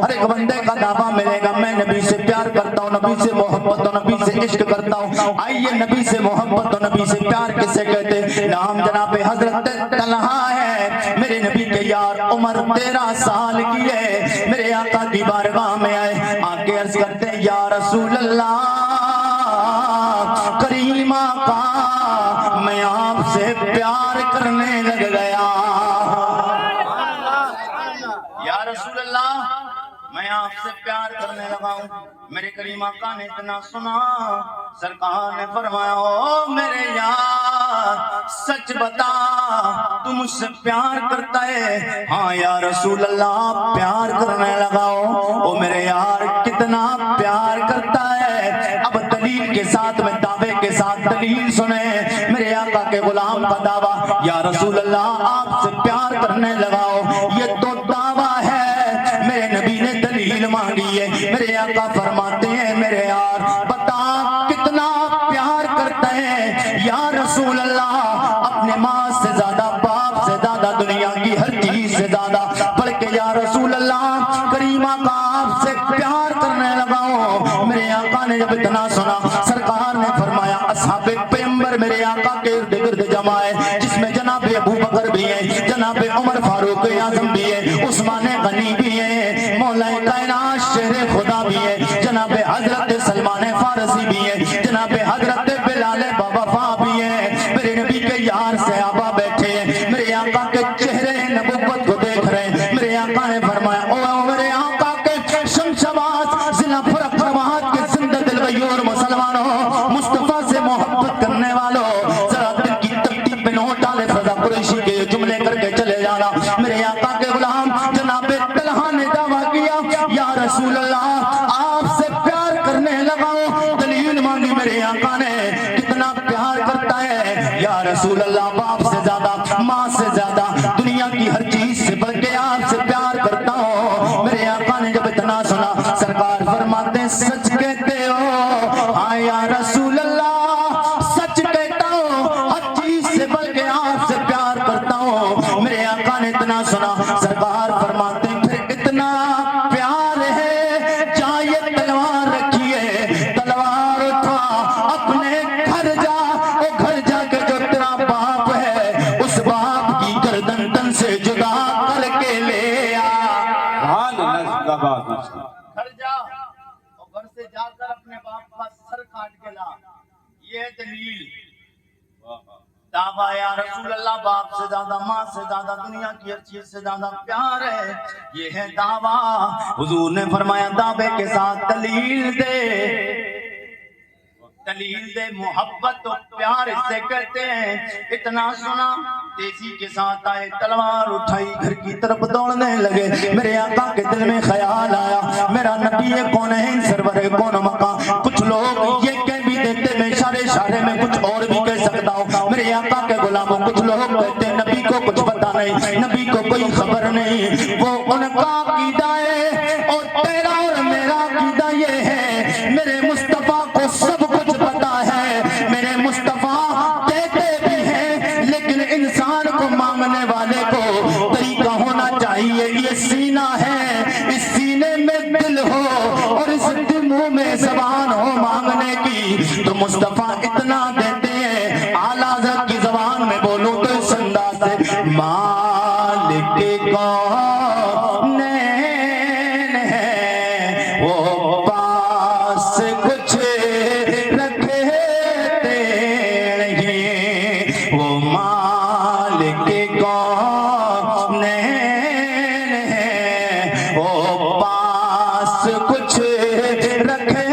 ہر ایک بندے کا دعویٰ ملے گا میں نبی سے پیار کرتا ہوں، نبی سے محبت اور نبی سے عشق کرتا ہوں۔ آئیے نبی سے محبت اور نبی سے پیار کسے کہتے ہیں؟ نام جناب حضرت طلحہ ہے۔ میرے نبی کے یار عمر 13 سال کی ہے، میرے آقا کی بارگاہ میں آئے، آکے عرض کرتے ہیں یا رسول اللہ کریم آقا میں آپ سے پیار کرنے لگ گیا۔ یا رسول اللہ میں آپ سے پیار کرنے لگا ہوں۔ میرے کریم آقا نے اتنا سنا، سرکار نے فرمایا او میرے یار سچ بتا تو مجھ سے پیار کرتا ہے؟ ہاں یا رسول اللہ پیار کرنے لگا ہوں۔ او میرے یار کتنا پیار کرتا ہے؟ اب دلیل کے ساتھ میں دعوے کے ساتھ دلیل سنیں میرے آقا کے غلام کا دعویٰ، یا رسول اللہ آپ سے پیار کرنے لگا ہوں، یہ تو دعویٰ ہے۔ میرے نبی نے دلیل مانگی ہے، میرے آقا فرماتے ہیں میرے یار بتا کتنا پیار کرتا ہے؟ یا رسول اللہ اپنے ماں سے زیادہ، باپ سے زیادہ، دنیا کی ہر چیز سے زیادہ، بلکہ یا رسول اللہ کریم آقا آپ سے پیار کرنے لگا ہوں۔ میرے آقا نے جب اتنا سنا، سرکار نے فرمایا اصحاب پیغمبر میرے آقا کے ارد گرد جمع ہے، جس میں جناب ابو بکر بھی ہے، جناب عمر فاروق اعظم بھی ہے، عثمان غنی بھی ہے، مولا کائنات شیر خدا بھی ہے، جناب حضرت سلمان فارسی بھی ہے، جناب حضرت بلال باوفا بھی ہے۔ میرے نبی کے یار صحابہ بیٹھے ہیں، میرے آقا کے چہرے نبوت کو دیکھ رہے ہیں۔ میرے آقا نے فرمایا او میرے آقا کے شمشباز ضلع فرقربات کے زندہ دل غیور مسلمانوں، مصطفیٰ سے محبت کرنے والوں، ذرا دل کی تکتیب پہ نوٹ ڈالے فضا قریشی کے جملے کر کے چلے جانا۔ میرے آقا کے غلام جناب طلحہ نے دعویٰ کیا یا رسول اللہ آپ سے پیار کرنے لگا ہوں۔ دلیل مانگی میرے آقا نے کتنا پیار کرتا ہے؟ یا رسول اللہ باپ سے زیادہ، ماں سے زیادہ، دنیا کی ہر چیز سے بلکہ آپ سے پیار کرتا ہوں۔ میرے آقا نے جب اتنا سنا، سرکار فرماتے ہیں سچ کہتے ہو؟ ہاں یا رسول اللہ سچ کہتا ہوں، ہر چیز سے بلکہ آپ سے پیار کرتا ہوں۔ میرے آقا نے اتنا سنا، سرکار فرماتے ہیں پھر اتنا پیار ہے جہاں یہ تلوار رکھی ہے، تلوار اٹھا اپنے گھر جا، او گھر جا کے جو تیرا باپ ہے اس باپ کی گردن تن سے جدا کر کے لے آ۔ گھر جا اور گھر سے جا کر اپنے باپ کا سر کاٹ کے لا۔ یہ دلیل دعویٰ یا رسول اللہ باپ سے زیادہ، ماں سے زیادہ، دنیا کی ہر چیز سے زیادہ پیار ہے، یہ ہے دعویٰ۔ حضور نے فرمایا دعوے کے ساتھ دلیل دے، دلیل دے، محبت و پیار اسے کہتے ہیں۔ اتنا سنا تیزی کے ساتھ آئے، تلوار اٹھائی، گھر کی طرف دوڑنے لگے۔ میرے آقا کے دل میں خیال آیا میرا نبی کون ہے، سرور کون مقام۔ کچھ لوگ یہ کہہ بھی دیتے میں اشارے میں کچھ اور بھی کہہ سکتا ہوں، میرے آقا کے غلاموں کچھ لوگ کہتے ہیں نبی کو کچھ پتا نہیں، نبی کو کوئی خبر نہیں، وہ ان کا عقیدہ ہے اور تیرا اور میرا عقیدہ یہ ہے میرے مصطفیٰ کو سب کچھ پتا ہے۔ میرے مصطفیٰ دیتے بھی ہیں لیکن انسان کو مانگنے والے کو طریقہ ہونا چاہیے، یہ سینہ ہے، اس سینے میں دل ہو اور اس منہ میں زبان ہو مانگنے کی، تو مصطفیٰ اتنا دیتے ہیں۔ اعلیٰ حضرت کی زبان میں بولوں تو اس انداز سے مالک کون ہے وہ پاس کچھ رکھتے نہیں، وہ مالک کون ہے وہ پاس کچھ رکھتے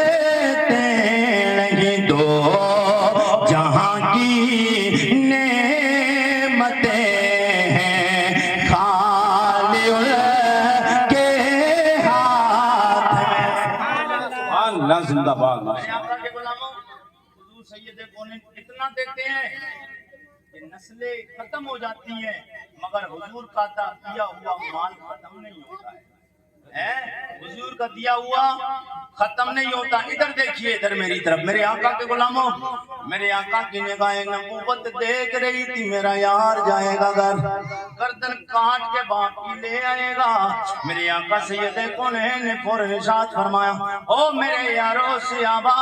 نہیں، دو جہاں کی نعمتیں ہیں خالی ان کے ہاتھ میں۔ اللہ زندہ باد۔ میرے آقا کے غلاموں حضور سید کونین اتنا دیتے ہیں کہ نسلیں ختم ہو جاتی ہیں مگر حضور کا دیا ہوا مال ختم نہیں ہوتا ہے۔ حضور کا دیا ہوا ختم نہیں ہوتا. ادھر دیکھیے, ادھر میری طرف, میرے آقا کے غلاموں, میرے آقا کی نگاہ نبوت دیکھ رہی تھی. میرا یار جائے گا گھر, گردن کاٹ کے باقی لے آئے گا. میرے آقا سید کونین نے فوراً ارشاد فرمایا, او میرے یارو صحابہ,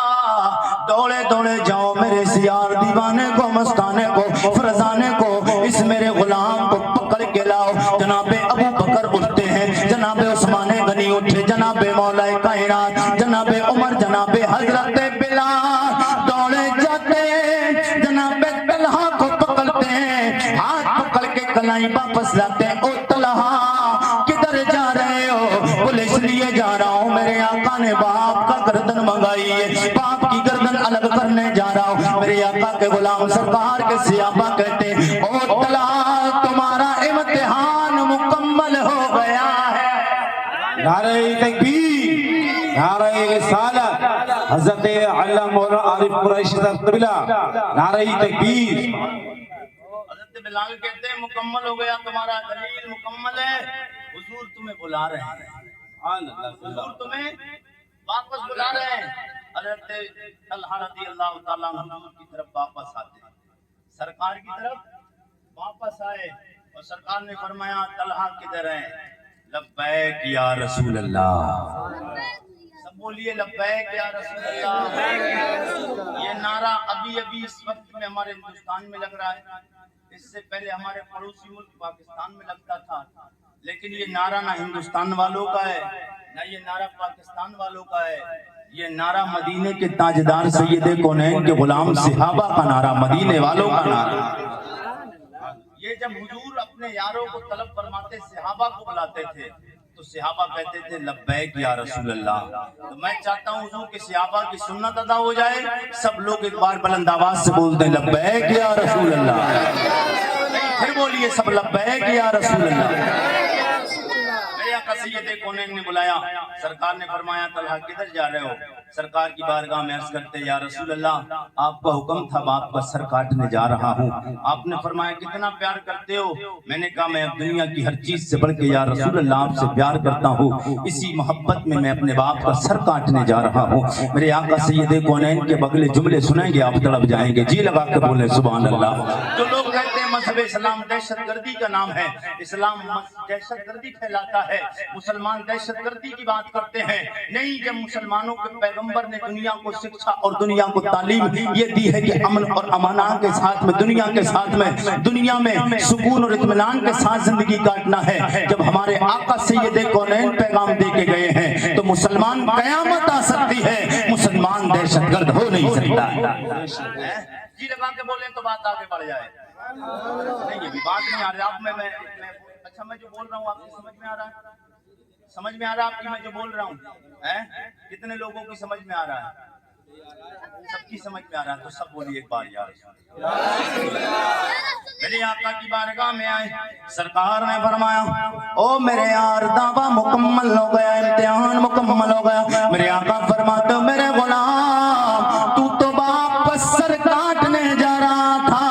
دوڑے دوڑے جاؤ میرے سیار دیوانے کو, مستانے کو, فرزانے کو, اس میرے غلام کو پکڑ کے لاؤ. جناب ابو بکر اٹھتے ہیں, جناب عثمان غنی اٹھے, جناب مولا کائنات جناب عمر, جناب حضرت بلال دوڑے جاتے ہیں, جناب طلحہ کو پکڑتے ہیں, ہاتھ پکڑ کے کلائی واپس لاتے ہیں. او طلحہ کدھر جا رہے ہو؟ بولے اس لیے جا رہا ہوں, میرے آقا نے باپ کا گردن منگائی ہے, باپ کی گردن الگ کرنے جا رہا ہوں. میرے آقا کے غلام سرکار کے صحابہ کہتے ہیں, او طلحہ تمہارا امتحان مکمل ہو گیا ہے. نعرہ تکبیر, نعرہ رسالت, حضرت علم مولانا عارف قریشی صاحب قبلہ, نعرہ تکبیر. حضرت بلال کہتے ہیں مکمل ہو گیا تمہارا دلیل, مکمل ہے. حضور تمہیں بلا رہے ہیں, حضور تمہیں واپس بلا رہے ہیں. حضرت طلحہ رضی اللہ تعالیٰ حضور کی طرف واپس آتے ہیں, سرکار کی طرف واپس آئے, اور سرکار نے فرمایا طلحہ کدھر ہیں؟ لبیک یا رسول اللہ. سب بولیے لبیک یا رسول اللہ. یہ نعرہ ابھی ابھی اس وقت میں ہمارے ہندوستان میں لگ رہا ہے, اس سے پہلے ہمارے پڑوسی ملک پاکستان میں لگتا تھا. لیکن یہ نعرہ نہ ہندوستان والوں کا ہے, نہ یہ نعرہ پاکستان والوں کا ہے. یہ نعرہ مدینے کے تاجدار سید کونین کے غلام صحابہ کا نعرہ, مدینے والوں کا نعرہ. یہ جب حضور اپنے یاروں کو طلب فرماتے, صحابہ کو بلاتے تھے, تو صحابہ کہتے تھے لبیک یا رسول اللہ. تو میں چاہتا ہوں حضور کے صحابہ کی سنت ادا ہو جائے, سب لوگ ایک بار بلند آواز سے بول دیں لبیک یا رسول اللہ. پھر بولیے سب لبیک یا رسول اللہ. میرے آقا سید کونین نے بلایا, سرکار نے فرمایا طلحہ کدھر جا رہے ہو؟ سرکار کی بارگاہ میں عرض کرتے یا رسول اللہ آپ کا حکم تھا, باپ کا سر کاٹنے جا رہا ہوں. آپ نے فرمایا کتنا پیار کرتے ہو؟ میں نے کہا میں اب دنیا کی ہر چیز سے بڑھ کے یا رسول اللہ آپ سے پیار کرتا ہوں, اسی محبت میں میں اپنے باپ کا سر کاٹنے جا رہا ہوں. میرے آقا سید کونین کے بغلے جملے سنیں گے, آپ تڑپ جائیں گے. جی لگا کے بولیں سبحان اللہ. جو لوگ کہتے ہیں مذہب اسلام دہشت گردی کا نام ہے, اسلام دہشت گردی پھیلاتا ہے, مسلمان دہشت گردی کی بات کرتے ہیں. نہیں, جب مسلمانوں کے پیغمبر نے دنیا کو شکشا اور دنیا کو تعلیم یہ دی ہے کہ امن اور امان کے ساتھ میں, دنیا کے ساتھ میں, دنیا میں سکون اور اطمینان کے ساتھ زندگی کاٹنا ہے, جب ہمارے آقا سید کونین پیغام دے کے گئے ہیں تو مسلمان قیامت آ سکتی ہے, مسلمان دہشت گرد ہو نہیں سکتا. جی لگا کے بولیں تو بات آگے بڑھ جائے. نہیں ابھی بات نہیں آ رہی آپ میں اچھا میں جو بول رہا ہوں آپ کی سمجھ میں آ رہا ہے؟ سمجھ میں آ رہا ہے آپ کی میں جو بول رہا ہوں؟ کتنے لوگوں کی سمجھ میں آ رہا ہے؟ سب کی سمجھ میں آ رہا ہے, تو سب بولیے ایک بار یا رسول اللہ. میرے آقا کی بارگاہ میں آئے, سرکار نے فرمایا او میرے یار دعویٰ مکمل ہو گیا, امتحان مکمل ہو گیا. میرے آقا فرماتے میرے غلام تو تو واپس سر کاٹنے جا رہا تھا,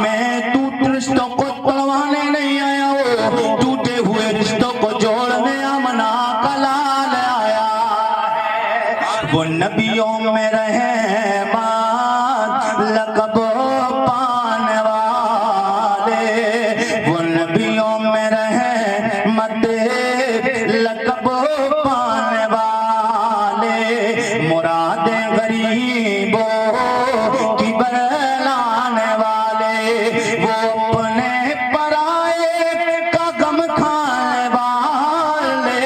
میں تو رشتوں کو توڑوانے نہیں آیا ہوں, ٹوٹے ہوئے رشتوں کو جوڑنے امنا کا لال آیا ہے. وہ نبیوں میں رحمت لقب پانے والے, وہ نبیوں میں رحمت لقب پانے والے, مرادیں غریبوں کی بلانے والے, وہ اپنے پرائے کا غم کھانے والے,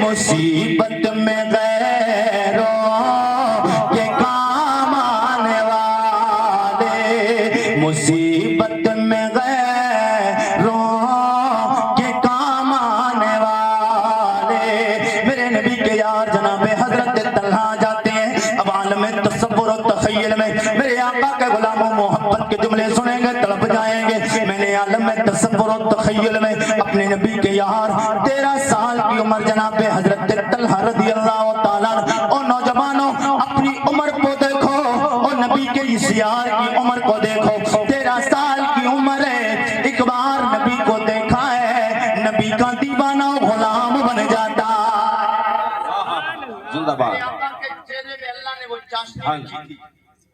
مصیبت میں غیروں کے کام آنے والے, مصیبت میں غیروں کے کام آنے والے. میرے نبی کے یار جناب حضرت طلحہ جاتے ہیں اب عالم تصور و تخیل میں, میرے آقا کے غلاموں محبت کے جملے سنیں گے تڑپ جائیں گے. میں نے عالم تصور و تخیل میں اپنے نبی کے یار 13 سال کی عمر جناب حضرت طلحہ رضی اللہ تعالیٰ, اور نوجوانوں اپنی عمر کو دیکھو اور نبی کے اس یار کی عمر کو دیکھو. 13 سال کی عمر ہے, ایک بار نبی کو دیکھا ہے, نبی کا دیوانہ غلام بن جاتا. زندہ باد. میرے آقا کے چہرے میں اللہ نے وہ چاشنی ہاں رکھی تھی.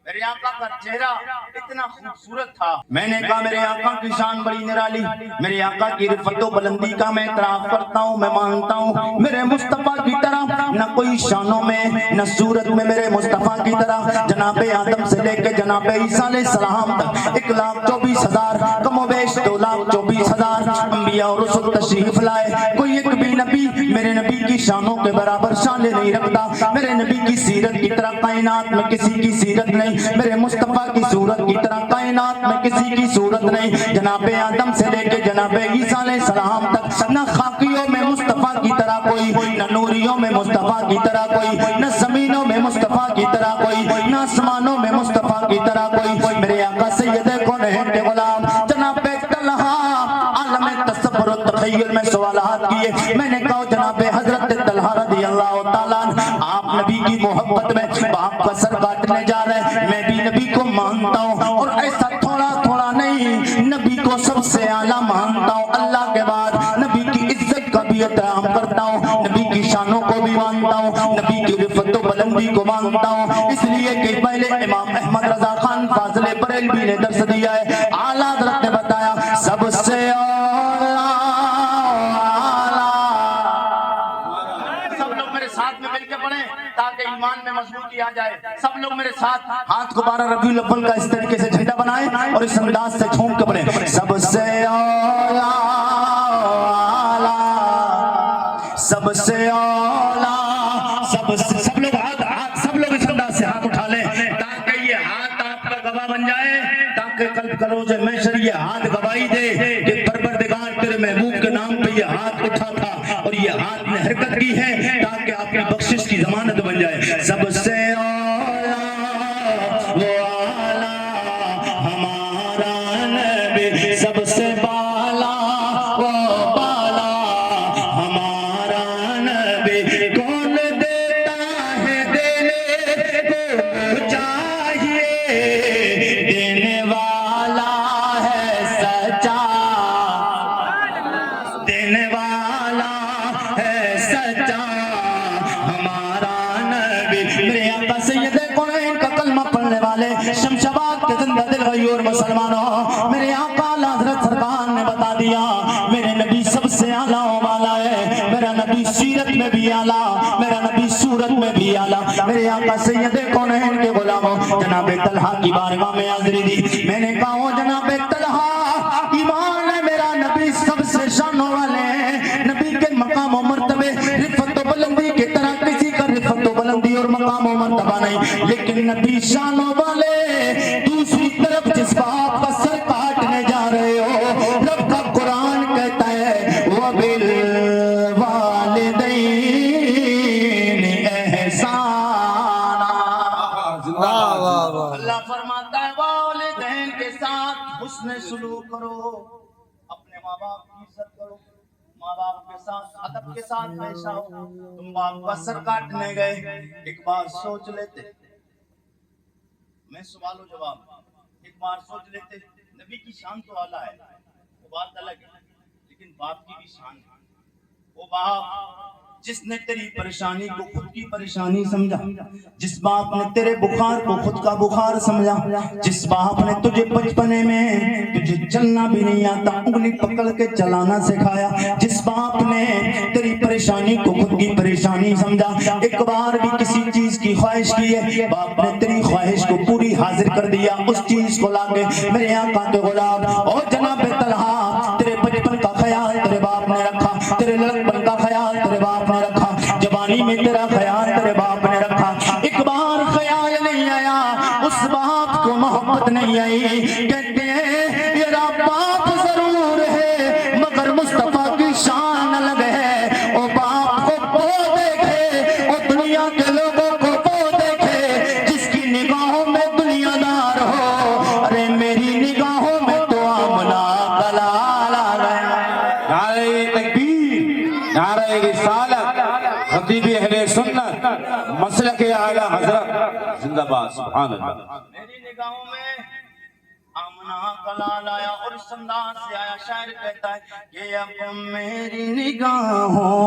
میرے آقا کا چہرہ اتنا خوبصورت تھا. میں نے کہا میرے آقا کی شان بڑی نرالی. میرے آقا کی رفت و بلندی کا میں اعتراف کرتا ہوں, میں مانتا ہوں. میرے مصطفیٰ کی طرح نہ کوئی شانوں میں نہ صورت میں میرے مصطفیٰ کی طرح جناب آدم سے لے کے جناب عیسیٰ علیہ السلام تک 1,24,000 کم و بیش 2,24,000 انبیاء اور رسول تشریف لائے. کوئی ایک بھی نبی میرے نبی کی شانوں کے برابر شان نہیں رکھتا. میرے نبی کی سیرت کی طرح کائنات میں کسی کی سیرت نہیں. میرے مصطفیٰ کی صورت کی طرح کائنات میں کسی کی صورت نہیں. جناب آدم سے لے کے جناب عیسیٰ علیہ السلام تک نہ خاکیوں میں مصطفیٰ کی طرح کوئی, نہ نوریوں میں مصطفیٰ کی طرح کوئی, نہ زمینوں میں مصطفیٰ کی طرح کوئی, نہ آسمانوں میں مصطفیٰ کی طرح کوئی. میرے آقا سید کونین کے غلام جناب طلحہ عالم تصور و تخیل میں سوالات کیے. میں نے کہا جناب حضرت طلحہ رضی اللہ تعالیٰ آپ نبی کی محبت میں باپ کا سر کاٹنے جا رہے ہیں. میں بھی نبی کو مانتا ہوں اور ایسا تھوڑا تھوڑا نہیں, نبی کو سب سے اعلیٰ مانتا ہوں. اللہ کے بعد نبی کی عزت کا بھی احترام کرتا ہوں, نبی کی شانوں کو بھی مانتا ہوں, نبی کی رفت و بلندی کو مانتا ہوں. اس لیے کہ پہلے امام احمد رضا خان فاضل بریلوی نے درس دیا ہے. اعلیٰ حضرت نے بتایا سب سے تاکہ ایمان میں مضبوطی آ جائے. سب لوگ میرے ساتھ ہاتھ کو 12 ربیع الاول کا اس طریقے سے جھنڈا بنائیں اور اس انداز سے جھوم کے پڑھیں سب سے اولا سب سے اولا. سب لوگ اس انداز سے ہاتھ اٹھا لیں تاکہ یہ ہاتھ آپ کا گواہ بن جائے, تاکہ کل کروز محشر یہ ہاتھ گواہی دے کہ پروردگار تیرے محبوب کے نام پہ یہ ہاتھ اٹھا تھا اور یہ ہاتھ نے حرکت کی ہے, تاکہ آپ کی بخشش کی ضمانت بن جائے. سب سے اولا وہ اعلیٰ ہمارا نبی, سب سے بالا وہ بالا ہمارا نبی. کون دیتا ہے دینے کو چاہیے, دینے والا ہے سچا, دینے والا ہے سچا ہمارا نبی. میرے آقا سید کونین کا کلمہ پڑھنے والے شمشاباد کے زندہ دل غیور مسلمانوں, میرے آقا حضرت سرکار نے بتا دیا میرے نبی سب سے اعلیٰ والا ہے. میرا نبی سیرت میں بھی اعلیٰ, میرا نبی صورت میں بھی اعلیٰ. میرے آقا سید کونین کے غلاموں جناب طلحہ کی بارگاہ میں حاضری دی. میں نے کہا جناب طلحہ ایمان ہے میرا نبی سب سے شانوں والے ہیں. نبی کے مقام و مرتبے رفت و بلندی کی طرح کسی کا رفت و بلندی اور مقام و مرتبہ نہیں, لیکن نبی شانوں والے. دوسری طرف جس باپ کا سر کاٹنے جا رہے ہو رب کا قرآن کہتا ہے وَبِالْوَالِدَيْنِ احسانا. اللہ فرماتا ہے والدین کے ساتھ حسن سلوک کرو, اپنے ماں باپ کی عزت کرو, ماں باپ کے ساتھ ادب کے ساتھ پیش آؤ. تم باپ کا سر کاٹنے گئے, ایک بار سوچ لیتے, میں سوال و جواب, ایک بار سوچ لیتے نبی کی شان تو اعلیٰ ہے وہ بات الگ ہے, لیکن باپ کی بھی شان ہے. وہ باپ جس نے تیری پریشانی کو خود کی پریشانی سمجھا, جس باپ نے تیرے بخار کو خود کا بخار سمجھا, جس باپ نے تجھے بچپنے میں تجھے چلنا بھی نہیں آتا انگلی پکڑ کے چلانا سکھایا, جس باپ نے تیری پریشانی کو خود کی پریشانی سمجھا, ایک بار بھی کسی چیز کی خواہش کی ہے باپ نے تیری خواہش کو پوری حاضر کر دیا اس چیز کو لا کے. میرے آقا کے غلام اور جناب طلحہ تیرے بچپن کا خیال تیرے باپ نے رکھا, تیرے لڑکپن کا خیال تیرے باپ نے رکھا, جوانی میں تیرا خیال تیرے باپ نے رکھا. ایک بار خیال نہیں آیا اس باپ کو محبت نہیں آئی, کہتے ہیں میرا باپ ضرور ہے مگر مصطفیٰ کی شان الگ ہے. وہ باپ کو وہ دیکھے وہ دنیا کے لوگوں کو وہ دیکھے جس کی نگاہوں میں دنیا دار ہو, ارے میری نگاہوں میں تو آمنا کا لال آ گیا. نعرہ تکبیر, نعرہ رسالت, خطیب اہل سنت, مسلک اعلیٰ حضرت زندہ باد. سبحان اللہ. میری نگاہوں میں آمنا کا لال آیا اور اس انداز سے آیا. شاعر کہتا ہے کہ اب میری نگاہوں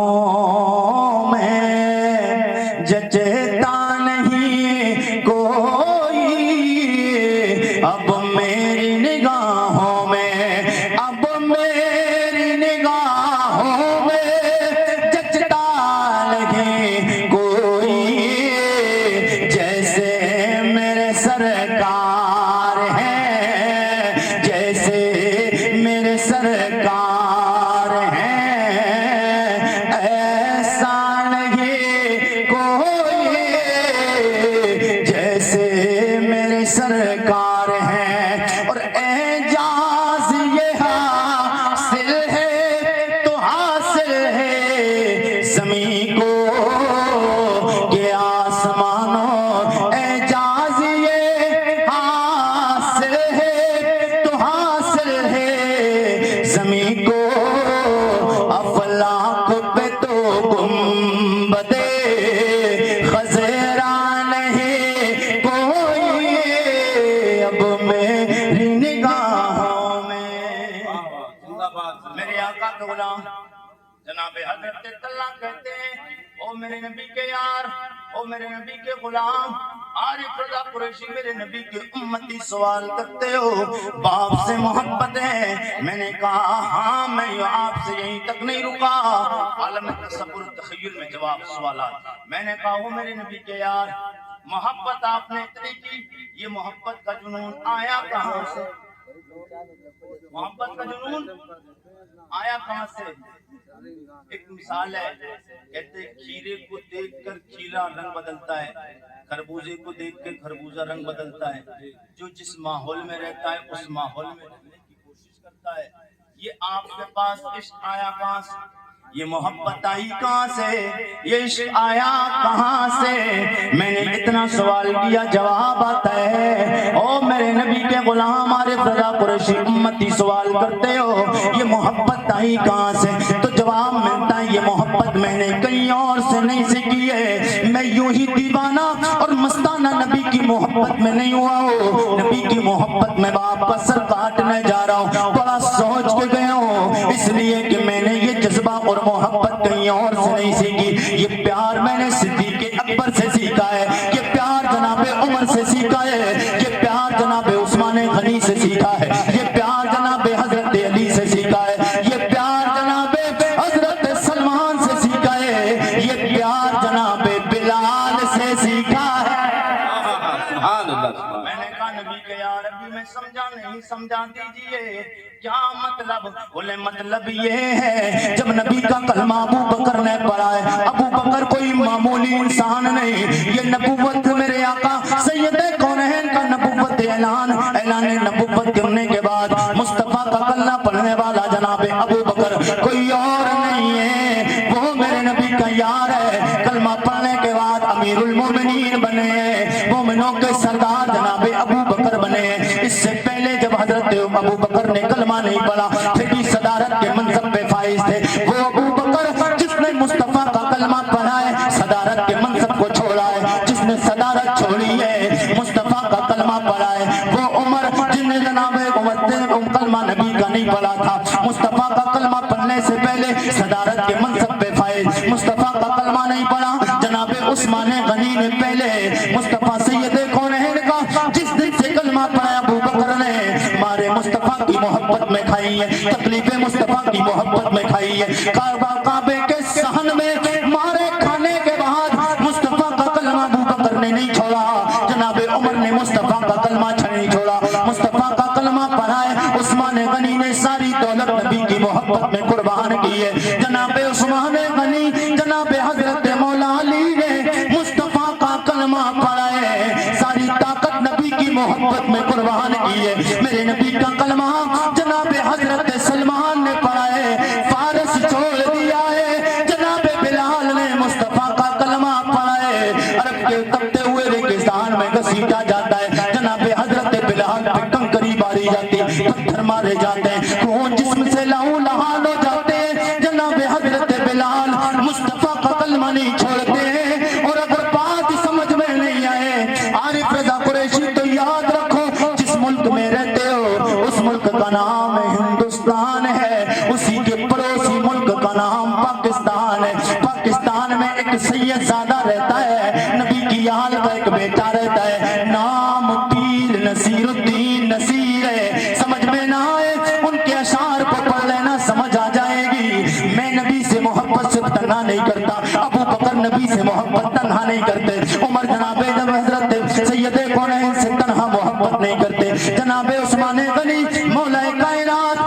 میں جچ زمین کو کہ آسمانوں اعجاز یہ حاصل ہے تو حاصل ہے زمین کو افلاک پہ تو گنبدے خضرا نہیں کوئی اب میری نگاہوں میں. میرے آقا کے غلام جناب حضرت اللہ کہتے ہیں او میرے نبی کے یار، او میرے نبی کے غلام، عارف رضا قریشی میرے نبی کے امتی سوال کرتے ہو باپ سے محبت ہے. میں نے کہا ہاں، میں آپ سے یہیں تک نہیں رکا، عالم تصور تخیل میں جواب سوالات. میں نے کہا او میرے نبی کے یار، محبت آپ نے اتنی کی، یہ محبت کا جنون آیا کہاں سے؟ محبت کا جنون آیا کہاں سے؟ ایک مثال ہے، کہتے ہیں کھیرے کو دیکھ کر کھیرا رنگ بدلتا ہے، خربوزے کو دیکھ کر خربوزہ رنگ بدلتا ہے. جو جس ماحول میں رہتا ہے اس ماحول میں رہنے کی کوشش کرتا ہے. یہ آپ کے پاس عشق آیا کہاں سے؟ یہ محبت آئی کہاں سے؟ یہ عشق آیا کہاں سے؟ میں نے اتنا سوال کیا، جواب آتا ہے او میرے نبی کے غلام عارف رضا قریشی امتی سوال کرتے ہو یہ محبت آئی کہاں سے؟ تو جواب ملتا ہے یہ محبت میں نے کہیں اور سے نہیں سیکھی ہے، میں یوں ہی دیوانہ اور مستانہ نبی کی محبت میں نہیں ہوا ہوں. نبی کی محبت میں باپ کا سر کاٹنے جا رہا ہوں، بڑا سوچ کے گیا ہوں، اس لیے کہ میں نے یہ جذبہ اور محبت کہیں اور سے نہیں سیکھی. یہ پیار میں نے صدیق اکبر سے سیکھا ہے، یہ پیار جناب عمر سے سیکھا ہے، یہ پیار جناب عثمان غنی سے سیکھا ہے، یہ پیار جناب حضرت علی سے سیکھا ہے، یہ پیار جناب حضرت سلمان سے سیکھا ہے، یہ پیار جناب بلال سے سیکھا ہے. میں نے کہا نبی کے یار ابھی میں سمجھا نہیں، سمجھا دیجئے کیا مطلب؟ بولے مطلب یہ ہے جب نبی کا کلمہ ابو بکر نے پڑھا ہے، ابو بکر کوئی معمولی انسان نہیں، یہ نبوت میرے آقا سید کونین کا نبوت اعلان نبوت کرنے کے بعد مصطفیٰ کا کلمہ پڑھنے والا جناب ابو بکر کوئی اور نہیں ہے، وہ میرے نبی کا یار ہے. کلمہ پڑھنے کے بعد امیر المومنین بنے ہیں، مومنوں کے سردار جناب ابو بکر بنے ہیں. اس سے پہلے جب حضرت ابو بکر نے کلمہ نہیں پڑھا پھر بھی صدارت کے منصب پہ فائز تھے. وہ ابو بکر جس نے مصطفیٰ کا کلمہ پڑھا ہے صدارت کے منصب کو چھوڑا ہے، جس نے صدارت چھوڑی ہے مصطفیٰ کا کلمہ پڑھا ہے. وہ عمر جن نے جناب کلمہ نبی کا نہیں پڑھا تھا، مصطفیٰ کا کلمہ پڑھنے سے پہلے صدارت کے منصب پہ فائز. مصطفیٰ کا کلمہ نہیں پڑھا جناب عثمان غنی نے پہلے. مصطفیٰ سید کونین کا جس دن سے کلمہ پڑھا ابو بکر نے مارے مصطفیٰ کی محبت میں کھائی ہے، تکلیفیں مصطفیٰ کی محبت میں کھائی ہے. کعبے کے صحن میں مارے کھانے کے بعد مصطفیٰ کا کلمہ ابو بکر نے نہیں چھوڑا، جناب عمر نے مصطفیٰ کا کلمہ نہیں چھوڑا. مصطفیٰ کا کلمہ پڑھا ہے عثمان غنی نے ساری دولت نبی کی محبت میں قربان کی ہے. جناب عثمان غنی جناب حضرت مولا علی نے مصطفیٰ کا کلمہ پڑھا ہے، ساری طاقت نبی کی محبت میں قربان کی ہے. میرے نبی کا کلمہ جناب حضرت سلمان نے پڑھا ہے، فارس چھوڑ دیا ہے. جناب بلال نے مصطفیٰ کا کلمہ پڑھا ہے، عرب کے تپتے ہوئے ریگستان میں گھسیٹا جاتا ہے. جناب حضرت بلال پہ کنکری باری جاتی ہے، پتھر مارے جاتے ہیں، خون جسم سے لہو لہان ہو جاتے ہیں. جناب حضرت بلال مصطفیٰ کا کلمہ نہیں چھوڑتے ہیں. اور اگر بات سمجھ میں نہیں آئے عارف رضا قریشی تو یاد رکھو جس ملک میں رہتے ہو اس ملک کا نام ہندوستان ہے، اسی کے پڑوسی ملک کا نام پاکستان ہے. پاکستان میں ایک سید زادہ رہتا ہے، نبی کی آل کا ایک بیٹا رہتا ہے، نام پیر نصیر الدین نصیر ہے. سمجھ میں نہ آئے ان کے اشعار کو پڑھ لینا سمجھ آ جائے گی. میں نبی سے محبت صرف تنہا نہیں کرتا، ابو بکر نبی سے محبت تنہا نہیں کرتے، عمر جناب حضرت سید کونین سے تنہا محبت نہیں کرتے، جناب عثمان غنی مولا کائنات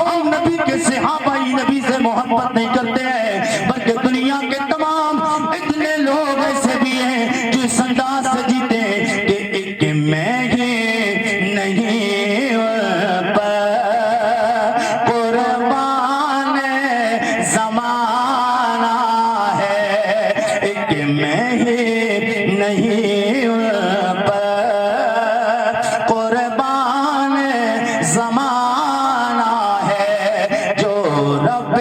ہم نبی کے صحابہ نبی سے محبت نہیں کرتے ہیں، بلکہ دنیا کے تمام اتنے لوگ ایسے بھی ہیں جو اس انداز سے جیتے ہیں کہ ایک میں ہی نہیں قربان زمانہ میں ہی نہیں ان پر قربان زمانہ ہے، جو رب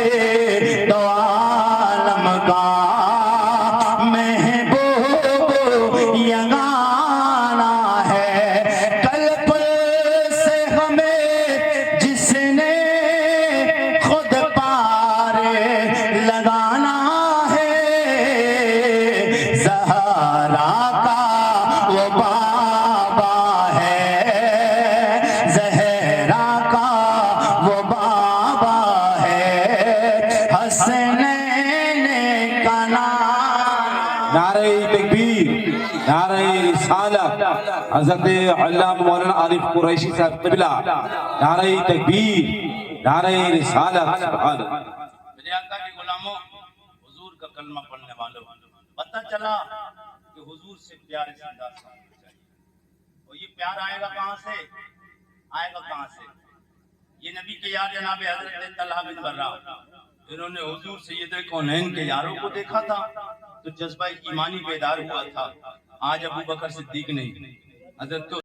دو عالم کا محبوب یگانہ ہے۔ قلب سے ہمیں جس نے خود پار لگانا ہے، زہرا کا وہ بابا ہے، زہرا کا وہ بابا ہے، حسنین کا نام۔ نعرہ تکبیر، نعرہ رسالت، حضرت علامہ مولانا عارف قریشی صاحب قبلہ، نعرہ تکبیر، نعرہ رسالت، سبحان اللہ۔ میرے آقا کے غلاموں، حضور کا کلمہ پڑھنے والوں، پتہ چلا کہ حضور سے پیار اس انداز سے ہونا چاہیے۔ اور یہ پیار آئے گا کہاں سے؟ آئے گا کہاں سے؟ یہ نبی کے یار جناب حضرت طلحہ بن برہ، انہوں نے حضور سید کونین کے یاروں کو دیکھا تھا تو جذبہ ایمانی بیدار ہوا تھا۔ آج ابو بکر صدیق نہیں، حضرت